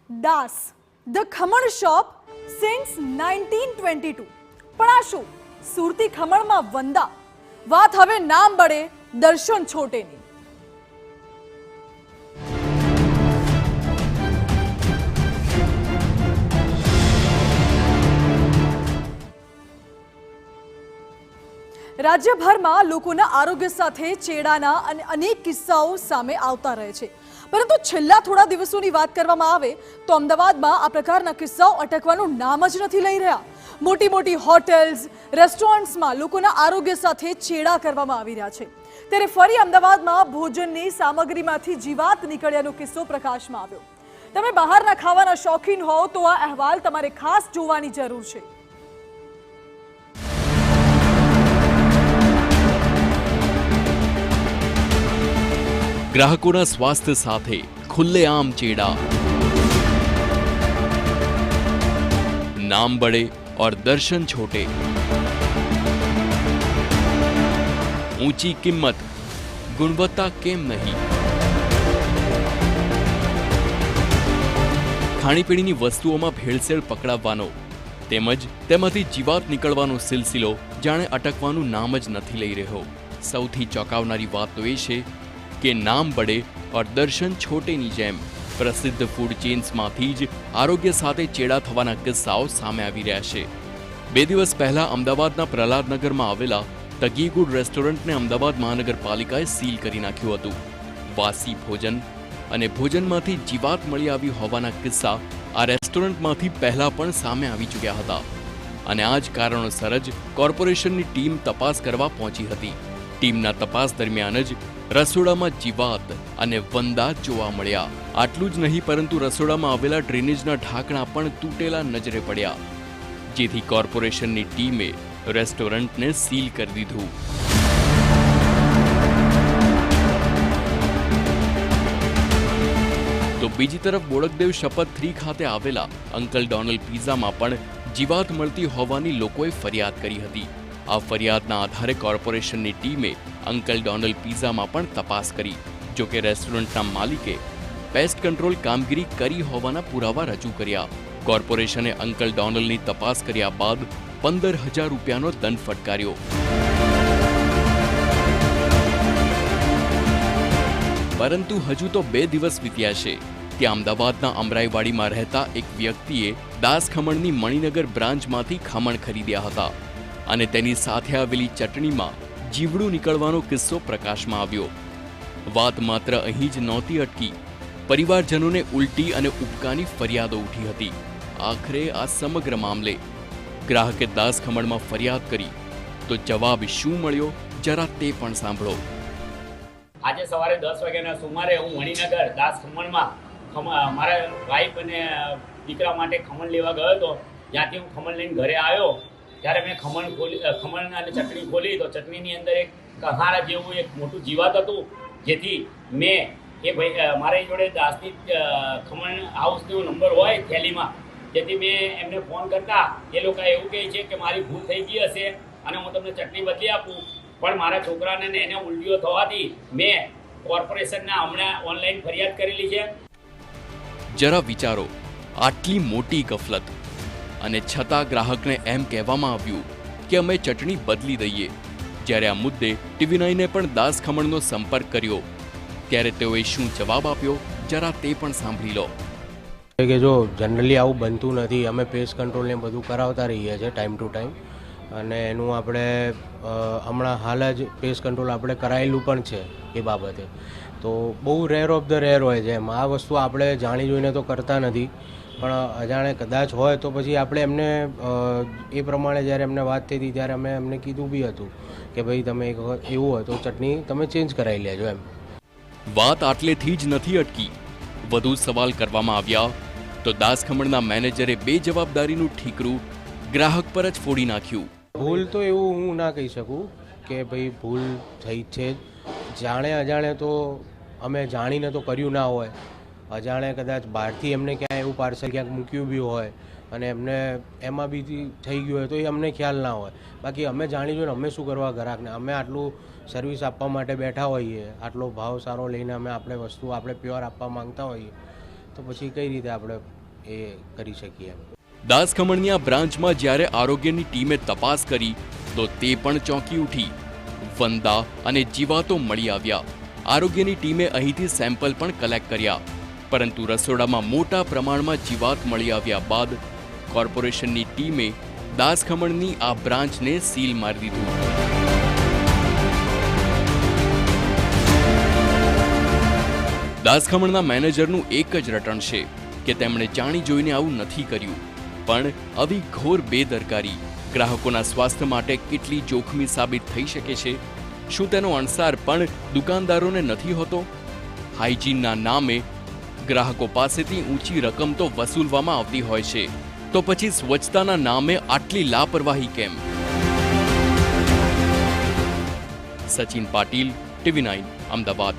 Das the khaman shop since 1922 પણ આ શું સુરતી ખમણમાં વંદા વાત હવે નામ બળે દર્શન છોટેની। રાજ્યભરમાં લોકોના આરોગ્ય સાથે ચેડાના અને અનેક કિસ્સાઓ સામે આવતા રહે છે, પરંતુ છેલ્લા થોડા દિવસોની વાત કરવામાં આવે તો અમદાવાદમાં આ પ્રકારના કિસ્સાઓ અટકવાનું નામ જ નથી લઈ રહ્યા। મોટી મોટી હોટેલ્સ, રેસ્ટોરન્ટ્સમાં લોકોના આરોગ્ય સાથે ચેડા કરવામાં આવી રહ્યા છે, ત્યારે ફરી અમદાવાદમાં ભોજનની સામગ્રીમાંથી જીવાત નીકળ્યાનો કિસ્સો પ્રકાશમાં આવ્યો। તમે બહારના ખાવાના શોખીન હો તો આ અહેવાલ તમારે ખાસ જોવાની જરૂર છે। ગ્રાહકોના સ્વાસ્થ્ય સાથે ખુલ્લેઆમ ચેડા, નામ બड़े और दर्शन छोटे, ऊंची कीमत गुणवत्ता केम नहीं, खाणीपीणीनी वस्तुओमां भेळसेळ पकड़ावવાનો તેમજ તેમાંથી જીવાત નીકળવાનો સિલસિલો જાણે અટકવાનું નામ જ નથી લઈ રહ્યો। સૌથી ચોંકાવનારી વાત તો એ છે કે નામ બड़े और दर्शन छोटेની જેમ પ્રસિદ્ધ ફૂડ ચેન્સમાંથી જ આરોગ્ય સાથે ચેડા થવાના કિસ્સાઓ સામે આવી રહ્યા છે। 2 દિવસ પહેલા અમદાવાદના પ્રહલાદનગરમાં આવેલા ધ ઘી ગુડ રેસ્ટોરન્ટને અમદાવાદ મહાનગરપાલિકાએ સીલ કરી નાખ્યું હતું। વાસી ભોજન અને ભોજનમાંથી જીવાત મળી આવી હોવાના કિસ્સા આ રેસ્ટોરન્ટમાંથી પહેલા પણ સામે આવી ચૂક્યા હતા અને આ જ કારણોસર જ કોર્પોરેશનની ટીમ તપાસ કરવા પહોંચી હતી। ટીમના તપાસ દરમિયાન જ રસોડામાં જીવાત અને વંદા જોવા મળ્યા। આટલું જ નહીં પરંતુ રસોડામાં આવેલા ડ્રેનેજના ઢાંકણા પણ તૂટેલા નજરે પડ્યા, જેથી કોર્પોરેશનની ટીમે રેસ્ટોરન્ટને સીલ કરી દીધું। તો બીજી તરફ બોડકદેવ શપથ 3 ખાતે આવેલા અંકલ ડોનલ્ડ પિઝામાં પણ જીવાત મળતી હોવાની લોકોએ ફરિયાદ કરી હતી। આ ફરિયાદના આધારે કોર્પોરેશનની ટીમે અંકલ ડોનલ્ડ પિઝામાં પણ તપાસ કરી, જો કે રેસ્ટોરન્ટના માલિકે પેસ્ટ કંટ્રોલ કામગીરી કરી હોવાના પુરાવા રજૂ કર્યા। કોર્પોરેશને અંકલ ડોનલ્ડની તપાસ કર્યા બાદ 15,000 રૂપિયાનો દંડ ફટકાર્યો। પરંતુ હજુ તો 2 દિવસ વીત્યા છે ત્યાં અમદાવાદના અમરાઈવાડીમાં રહેતા એક વ્યક્તિએ દાસ ખમણની મણિનગર બ્રાન્ચમાંથી ખમણ ખરીદ્યા હતા અને તેની સાથે આવેલી ચટણીમાં જીવડું નીકળવાનો કિસ્સો પ્રકાશમાં આવ્યો। વાત માત્ર અહીં જ નહોતી અટકી, પરિવારજનોને ઉલટી અને ઉબકાની ફરિયાદો ઉઠી હતી। આખરે આ સમગ્ર મામલે ગ્રાહકે દાસ ખમણમાં ફરિયાદ કરી તો જવાબ શું મળ્યો જરા તે પણ સાંભળો। આજે સવારે 10 વાગ્યાના સુમારે હું મણિનગર દાસ ખમણમાં મારા વાઈફ અને દીકરા માટે ખમણ લેવા ગયો હતો। જ્યાંથી હું ખમણ લઈને ઘરે આવ્યો ત્યારે મેં ખમણ અને ચટણી ખોલી તો ચટણીની અંદર એક કહારા જેવું એક મોટું જીવાત હતું, જેથી મેં એ ભાઈ મારી જોડે દાસની ખમણ હાઉસનો નંબર હોય થેલીમાં, જેથી મેં એમને ફોન કરતા એ લોકો એવું કહે છે કે મારી ભૂલ થઈ ગઈ હશે અને હું તમને ચટણી બદલી આપું, પણ મારા છોકરાને એને ઉલટીઓ થવાથી મેં કોર્પોરેશનના હમણાં ઓનલાઈન ફરિયાદ કરેલી છે। જરા વિચારો, આટલી મોટી ગફલત અને છતાં ગ્રાહકને એમ કહેવામાં આવ્યું કે અમે ચટણી બદલી દઈએ। જ્યારે આ મુદ્દે TV9 પણ દાસ ખમણનો સંપર્ક કર્યો ત્યારે તેઓએ શું જવાબ આપ્યો જરા તે પણ સાંભળી લો। કે જો જનરલી આવું બનતું નથી, અમે પેસ્ટ કંટ્રોલને બધું કરાવતા રહીએ છીએ ટાઈમ ટુ ટાઈમ, અને એનું આપણે હમણાં હાલ જ પેસ્ટ કંટ્રોલ આપણે કરાયેલું પણ છે એ બાબતે। તો બહુ રેર ઓફ ધ રેર હોય છે એમ, આ વસ્તુ આપણે જાણી જોઈને તો કરતા નથી, પણ અજાણે કદાચ હોય તો પછી આપણે એમને એ પ્રમાણે જ્યારે એમને વાત થઈ હતી ત્યારે અમે એમને કીધું બી હતું કે ભાઈ તમે એક વખત એવું હોય તો ચટણી તમે ચેન્જ કરાવી લેજો એમ। વાત આટલેથી જ નથી અટકી, વધુ સવાલ કરવામાં આવ્યા તો દાસ ખમણના મેનેજરે બેજવાબદારીનું ઠીકરું ગ્રાહક પર જ ફોડી નાખ્યું। ભૂલ તો એવું હું ના કહી શકું કે ભાઈ ભૂલ થઈ છે, જાણે અજાણે તો અમે જાણીને તો કર્યું ના હોય, અજાણે કદાચ બહારથી એમને ક્યાંય એવું પાર્સલ ક્યાંક મૂક્યું બી હોય અને એમને એમાં બી થઈ ગયું હોય તો એ અમને ખ્યાલ ના હોય। બાકી અમે જાણી જોઈને અમે શું કરવા ગ્રાહકને, અમે આટલું સર્વિસ આપવા માટે બેઠા હોઈએ, આટલો ભાવ સારો લઈને અમે આપણે વસ્તુ આપણે પ્યોર આપવા માંગતા હોઈએ, તો પછી કઈ રીતે આપણે એ કરી શકીએ. દાસ ખમણની આ બ્રાન્ચમાં જ્યારે આરોગ્યની ટીમે તપાસ કરી તો તે પણ ચોંકી ઉઠી. વંદા અને જીવાતો મળી આવ્યા. આરોગ્યની ટીમે અહીંથી સેમ્પલ પણ કલેક્ટ કર્યા, પરંતુ રસોડામાં મોટા પ્રમાણમાં જીવાત મળી આવ્યા બાદ કોર્પોરેશનની ટીમે દાસ ખમણની આ બ્રાન્ચને સીલ મારી દીધું. દાસ ખમણના મેનેજરનું એક જ રટણ છે કે તેમણે જાણી જોઈને આવું નથી કર્યું, પણ આવી ઘોર બેદરકારી ગ્રાહકોના સ્વાસ્થ્ય માટે કેટલી જોખમી સાબિત થઈ શકે છે? શું તેનો અણસાર પણ દુકાનદારોને નથી હોતો? હાઇજીનના નામે ગ્રાહકો પાસેથી ઊંચી રકમ તો વસૂલવામાં આવતી હોય છે, તો પછી સ્વચ્છતાના નામે આટલી લાપરવાહી કેમ? સચિન પાટીલ, TV9 અમદાવાદ.